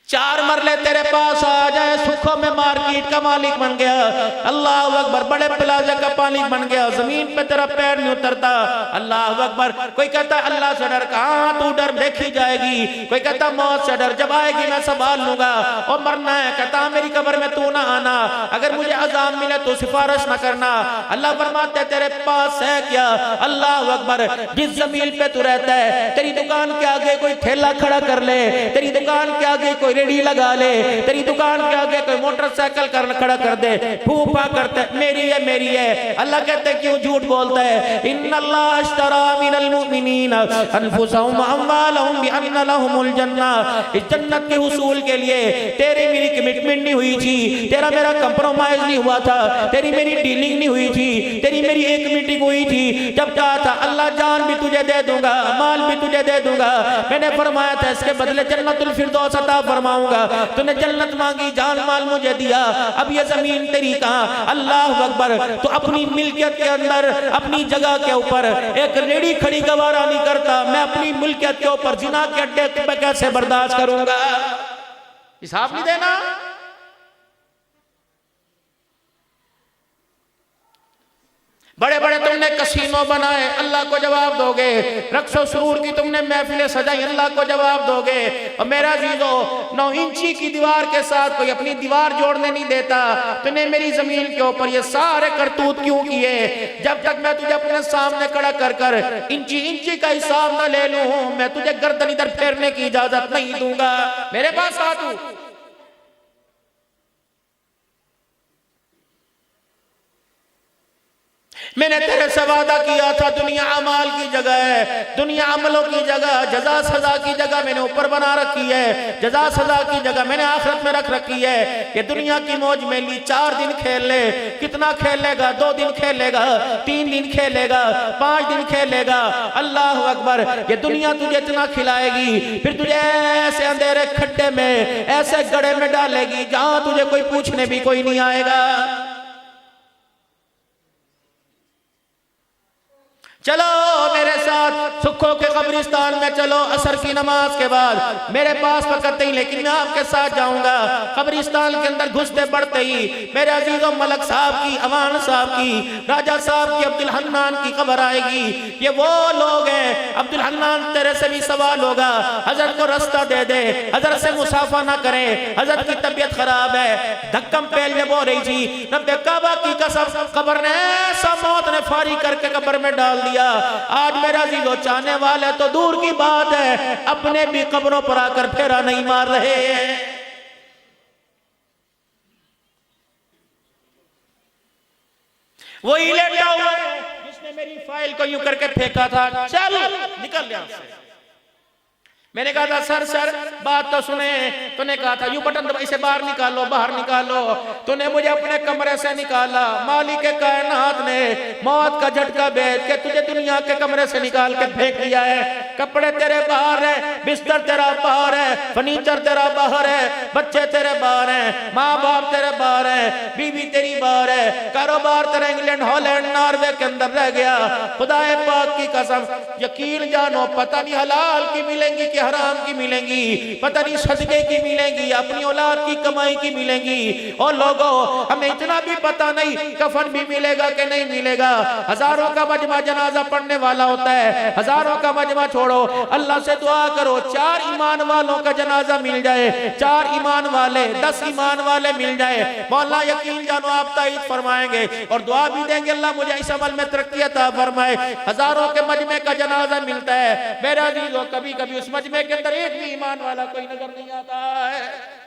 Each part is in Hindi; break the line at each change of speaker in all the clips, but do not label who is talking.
4 मरले तेरे पास आ जाए, सुखों में मार्केट का मालिक बन गया, अल्लाह अकबर, बड़े प्लाजा का मालिक बन गया, जमीन पे तेरा पैर नहीं उतरता, अल्लाह अकबर। कोई कहता अल्लाह से डर, कहाँ तू डर देखी जाएगी। कोई कहता मौत से डर, जब आएगी मैं संभाल लूंगा। और मरना है, कहता मेरी कब्र में तू ना आना, अगर मुझे अजाब मिले तो सिफारिश ना करना। अल्लाह फरमाते तेरे पास है क्या, अल्लाह अकबर। जिस जमीन पे तू रहता है, तेरी दुकान के आगे कोई ठेला खड़ा कर ले, तेरी दुकान के आगे कोई रेडी लगा ले, तेरी दुकान के आगे कोई मोटरसाइकिल खड़ा कर दे, फूफा करते मेरी है मेरी है। अल्लाह कहते क्यों झूठ बोलता है। इन्नल्लाह अश्तरा मिनल मुमिनीन अनफुसहुम व अम्वालहुम बिअन्न लहुमुल जन्नह। इस जन्नत के हुसूल के लिए तेरी मेरी कमिटमेंट नहीं हुई थी, तेरा मेरा कंप्रोमाइज नहीं हुआ था, तेरी मेरी डीलिंग नहीं हुई थी, तेरी मेरी एक मीटिंग हुई थी। जब कहा था अल्लाह जान भी तुझे दे दूंगा, माल भी तुझे दे दूंगा, मैंने फरमाया था इसके बदले जन्नतुल फिरदौस अता फरमाऊंगा। तूने जन्नत मांगी, जान माल मुझे दिया, अब ये जमीन तेरी कहां। अल्लाह अकबर। तो अपनी मिल्कियत के अंदर, अपनी जगह के ऊपर एक रेडी खड़ी गवारा नहीं करता, मैं अपनी मिल्कियत के ऊपर जिना के अड्डे पे कैसे बर्दाश्त करूंगा। हिसाब नहीं देना। बड़े बड़े तुमने कसीनो बनाए, अल्लाह को जवाब दोगे। रक्सो सुरूर की तुमने महफिलें सजाई, अल्लाह को जवाब दोगे। और मेरा जीजो 9 इंची की दीवार के साथ कोई अपनी दीवार जोड़ने नहीं देता। तूने मेरी जमीन के ऊपर ये सारे करतूत क्यों किए। जब तक मैं तुझे अपने सामने खड़ा कर कर इंची इंची का हिसाब न ले लूं, मैं तुझे गर्दन इधर फेरने की इजाजत नहीं दूंगा। मेरे पास आ तू। मैंने तेरे से वादा किया था, दुनिया अमाल की जगह है, दुनिया अमलों की जगह, जजा सजा की जगह मैंने ऊपर बना रखी है, जजा सजा की जगह मैंने आखिरत में रख रखी है। कि दुनिया की मौज में ली 4 दिन खेल ले, कितना खेलेगा, 2 दिन खेलेगा, 3 दिन खेलेगा, 5 दिन खेलेगा। अल्लाह अकबर। ये दुनिया तुझे इतना खिलाएगी, फिर तुझे ऐसे अंधेरे खड्डे में, ऐसे गड्ढे में डालेगी जहां तुझे कोई पूछने भी कोई नहीं आएगा। चलो मेरे साथ सुखों के कब्रिस्तान में चलो। असर की नमाज के बाद मेरे पास वक्त नहीं, लेकिन मैं आपके साथ जाऊंगा। कब्रिस्तान के अंदर घुसते बढ़ते ही मेरे अजीजों मलक साहब की, अमान साहब की, राजा साहब की, अब्दुल हन्नान की खबर आएगी। ये वो लोग हैं, अब्दुल हन्नान तेरे से भी सवाल होगा, हजरत को रास्ता दे दे, हजरत से मुसाफा ना करे, हजरत की तबीयत खराब है। धक्कम पेल जब हो रही थी, रब्बे काबा की कसम, कब्र ने ऐसा मौत ने फारी करके कब्र में डाल दिया। आज मेरा जीजो चाहने वाले तो दूर की बात है, अपने भी कब्रों पर आकर फेरा नहीं मार रहे हैं। वही लेटा हुआ है जिसने मेरी फाइल को यूं करके फेंका था, चल निकल यहां से। मैंने कहा था सर सर बात तो सुने। तूने कहा था यू बटन दबाई से बाहर निकालो, बाहर निकालो। तूने मुझे अपने कमरे से निकाला, मालिक के कायनात ने मौत का झटका भेज के तुझे दुनिया के कमरे से निकाल के फेंक दिया है। कपड़े तेरे बाहर है, बिस्तर तेरा बाहर है, फर्नीचर तेरा बाहर है, बच्चे तेरे बाहर हैं, माँ बाप तेरे बाहर है, बीवी तेरी बाहर है, कारोबार तेरा इंग्लैंड, हॉलैंड, नॉर्वे के अंदर रह गया। खुदाए पाक की कसम, यकीन जानो पता नहीं हलाल की मिलेंगी कि हराम की मिलेंगी, पता नहीं सदके की मिलेंगी, अपनी औलाद की कमाई की मिलेंगी। और लोगों हमें इतना भी पता नहीं कफन भी मिलेगा कि नहीं मिलेगा। हजारों का मजमा जनाजा पढ़ने वाला होता है, हजारों का मजमा छोड़ो, अल्लाह से दुआ करो 4 ईमान वालों का जनाजा मिल जाए, 4 ईमान वाले, 10 ईमान वाले मिल जाए। मौला यकीन जानो आप ताईद फरमाएंगे और दुआ भी देंगे, अल्लाह मुझे इस अमल में तरक्की अता फरमाए। हजारों के मजमे का जनाजा मिलता है, मेरा अजीजों कभी कभी उस मजमे के अंदर एक भी ईमान वाला कोई नजर नहीं आता है।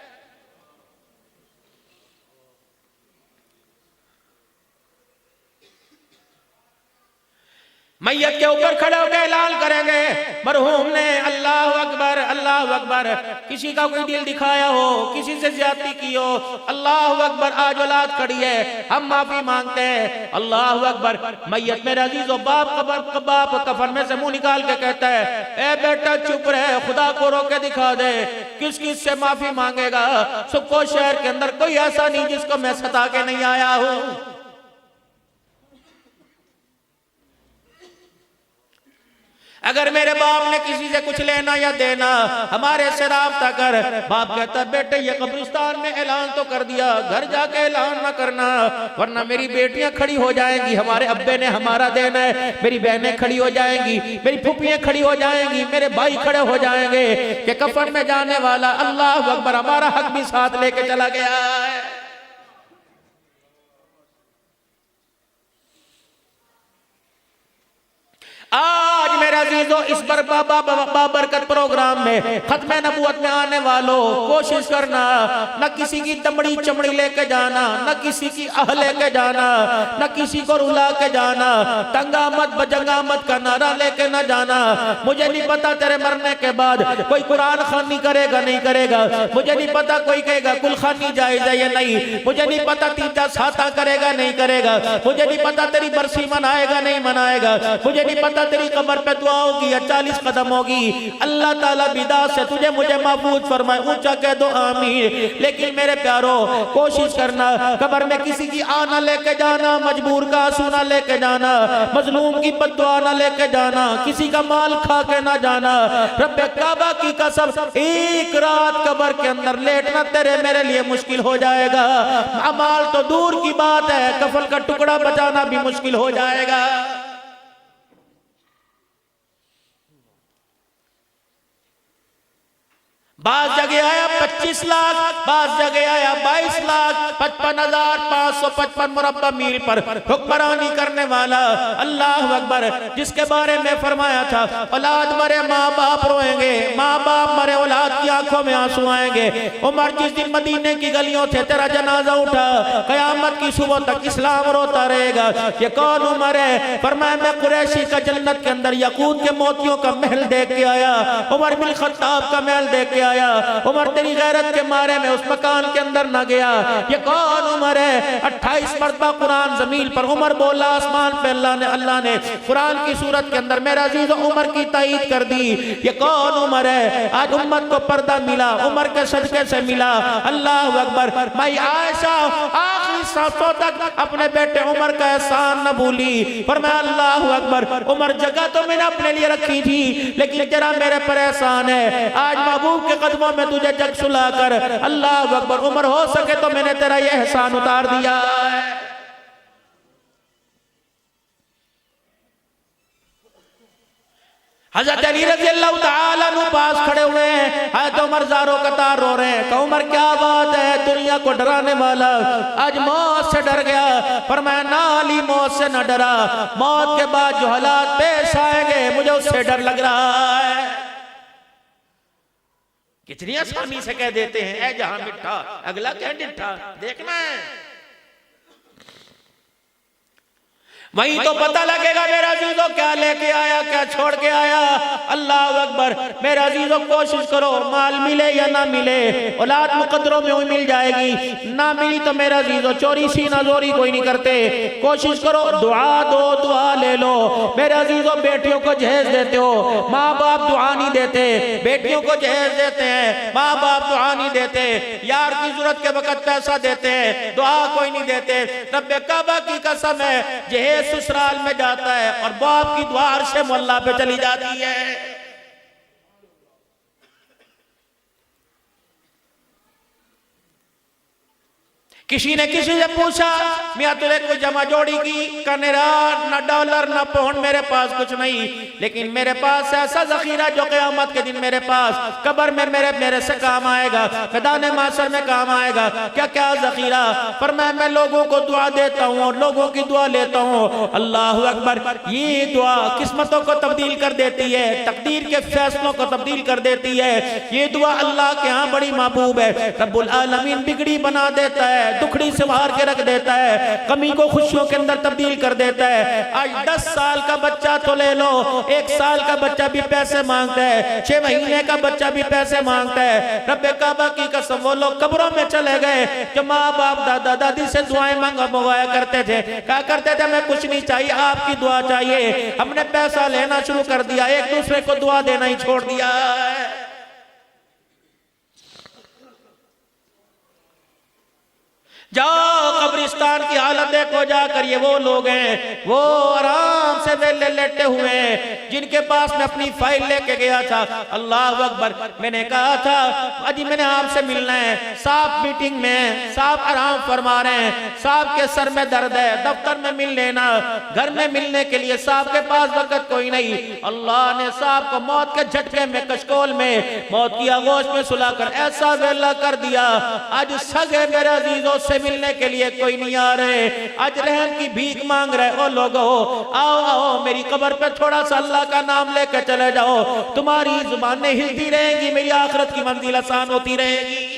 मैयत के ऊपर खड़े होकर ऐलान करेंगे मरहूम ने अल्लाह अकबर, अल्लाह अकबर। किसी का कोई दिल दिखाया हो, किसी से ज्यादती की हो, अल्लाह अकबर। आज औलाद खड़ी है, हम माफी मांगते हैं, अल्लाह अकबर। मैयत मेरे अजीजों बाप कफन में से मुंह निकाल के कहता है, ए बेटा चुप रहे, खुदा को रोके दिखा दे। किस किस से माफी मांगेगा। सुखो शहर के अंदर कोई ऐसा नहीं जिसको मैं सता के नहीं आया हूं। अगर मेरे बाप ने किसी से कुछ लेना या देना, हमारे से राब्ता कर। बाप कहता बेटे ये कब्रिस्तान में ऐलान तो कर दिया, घर जाके ऐलान ना करना वरना मेरी बेटियां खड़ी हो जाएंगी, हमारे अब्बे ने हमारा देना है, मेरी बहनें खड़ी हो जाएंगी, मेरी फूफियां खड़ी हो जाएंगी, मेरे भाई खड़े हो जाएंगे कि कफन में जाने वाला अल्लाह अकबर हमारा हक भी साथ लेके चला गया है। आज मेरे अजीजों इस बाबरकत प्रोग्राम में खत्म नबूवत में आने वालों कोशिश करना न किसी की दमड़ी चमड़ी लेके जाना, न किसी की आह लेके जाना, न किसी को रुला के जाना, तंगा मत बजंगा मत का नारा लेके न जाना। मुझे नहीं पता तेरे मरने के बाद कोई कुरान खानी करेगा नहीं करेगा, मुझे नहीं पता कोई कहेगा कुल खानी जायज है या नहीं, मुझे नहीं पता तीजा साता करेगा नहीं करेगा, मुझे नहीं पता तेरी बरसी मनाएगा नहीं मनाएगा, मुझे नहीं पता तेरी कब्र पे दुआ होगी या 40 कदम होगी। अल्लाह ताला बिदा से तुझे मुझे महफूज फरमाए, ऊंचा कह दो आमीन। लेकिन मेरे प्यारो कोशिश करना कब्र में किसी की आना लेके जाना, मजबूर का आंसू ना लेके जाना, मजलूम की बद्दुआ ना लेके जाना, किसी का माल खा के ना जाना। रब्बे काबा की कसम एक रात कब्र के अंदर लेटना तेरे मेरे लिए मुश्किल हो जाएगा। अमाल तो दूर की बात है, कफन का टुकड़ा बचाना भी मुश्किल हो जाएगा। बास जगह आया 25 लाख, बास जगह आया 22 लाख, 55,555 मुरब्बा मील पर हुक्मरानी करने वाला अल्लाह अकबर, जिसके बारे में फरमाया था औलाद मरे माँ बाप रोएंगे, माँ बाप मरे औलाद की आंखों में आंसू आएंगे। उमर जिस दिन मदीने की गलियों से तेरा जनाजा उठा, कयामत की सुबह तक इस्लाम रोता रहेगा। ये कौन उमर है? फरमाया मैं कुरैशी का जन्नत के अंदर यकूत के मोतियों का महल देख के आया, उमर बिन खत्ताब का महल देख के आया। उमर तेरी गैरत के मारे में उस मकान के अंदर न गया। ये कौन उमर है? 28 मरतबा कुरान जमीन पर उमर बोला, आसमान पे अल्लाह ने कुरान की सूरत के अंदर मेरा अजीज उमर की ताईद कर दी। ये कौन उमर है? आज उम्मत को पर्दा मिला, उमर के सदके से मिला। अल्लाह अकबर। माई आयशा आखिरी सांसों तक अपने बेटे उमर का एहसान न भूली। पर मैं अल्लाह अकबर, उमर जगह तो मैंने अपने लिए रखी थी लेकिन जरा मेरे पर एहसान है, आज महबूब के कदमों में तुझे जग सुला कर अल्लाह अकबर उमर हो सके तो मैंने तेरा ये एहसान उतार दिया है। हज़रत अली रज़ी अल्लाह तआला अन्हु पास खड़े हुए हैं, हज़रत उमर ज़ारो कतार रो रहे हैं। कहा उमर क्या बात है, दुनिया को डराने वाला आज मौत से डर गया। फरमाया ना अली मौत से न डरा, मौत के बाद जो हालात पेश आएंगे मुझे उससे डर लग रहा है। कितनी आसानी से कह देते हैं ऐ जहां मिठा अगला क्या डिठा, देखना है वहीं तो पता लगेगा मेरा अजीजों क्या लेके आया क्या छोड़ के आया। अल्लाह अकबर। मेरा अजीजों कोशिश करो माल मिले या ना मिले, औलाद मुकद्दरों में हुई मिल जाएगी, ना मिली तो मेरा अजीजों चोरी सीना जोरी कोई नहीं करते। कोशिश करो दुआ दो, दुआ ले लो। मेरे अजीजों बेटियों को जहेज देते हो, माँ बाप दुआ नहीं देते, बेटियों को जहेज देते हैं, माँ बाप दुआ नहीं देते, यार की जरूरत के वक्त पैसा देते हैं, दुआ कोई नहीं देते। रब्बे काबा की कसम है जहेज ससुराल में जाता है और बाप की दुआ अर्शे मोहल्ला पे चली जाती है। किसी ने किसी से पूछा मियाँ तुझे कोई जमा जोड़ी की? कनेरा न डॉलर न पाउंड मेरे पास कुछ नहीं, लेकिन मेरे पास ऐसा जखीरा जो क़यामत के दिन मेरे पास कब्र में मेरे से काम आएगा, मैदान माशर में काम आएगा। क्या क्या जखीरा? पर मैं लोगों को दुआ देता हूँ और लोगों की दुआ लेता हूँ। अल्लाह अकबर। ये दुआ किस्मतों को तब्दील कर देती है, तकदीर के फैसलों को तब्दील कर देती है। ये दुआ अल्लाह के यहाँ बड़ी महबूब है। रब्बुल आलमीन बिगड़ी बना देता है, दुखड़ी से बाहर के रख देता है, कमी को खुशियों के अंदर तब्दील कर देता है। आज 10 साल का बच्चा तो ले लो, 1 साल का बच्चा भी पैसे मांगता है, 6 महीने का बच्चा भी पैसे मांगता है। रब्बे काबा की कसम वो लोग कब्रों में चले गए जो माँ बाप दादा दादी से दुआएं मंगवाया करते थे, कहा करते थे हमें कुछ नहीं चाहिए आपकी दुआ चाहिए। हमने पैसा लेना शुरू कर दिया, एक दूसरे को दुआ देना ही छोड़ दिया है। जाओ कब्रिस्तान की हालत देखो जाकर, ये वो लोग हैं वो आराम से वेले लेटे हुए हैं जिनके पास मैं अपनी फाइल लेके गया था। अल्लाह अकबर, मैंने कहा था अजी मैंने आपसे मिलना है, साहब मीटिंग में, साहब आराम फरमा रहे हैं, साहब के सर में दर्द है, दफ्तर में मिल लेना, घर में मिलने के लिए साहब के पास वक्त कोई नहीं। अल्लाह ने साहब को मौत के झटके में, कशकोल में, मौत की आगोश में सुलाकर ऐसा वेला कर दिया, आज सगे मेरे अजीजों से मिलने के लिए कोई नहीं आ रहे, आज रहम की भीख मांग रहे हो लोगों, आओ आओ मेरी कब्र पे थोड़ा सा अल्लाह का नाम लेकर चले जाओ, तुम्हारी जुबानें हिलती रहेंगी, मेरी आखिरत की मंजिल आसान होती रहेगी।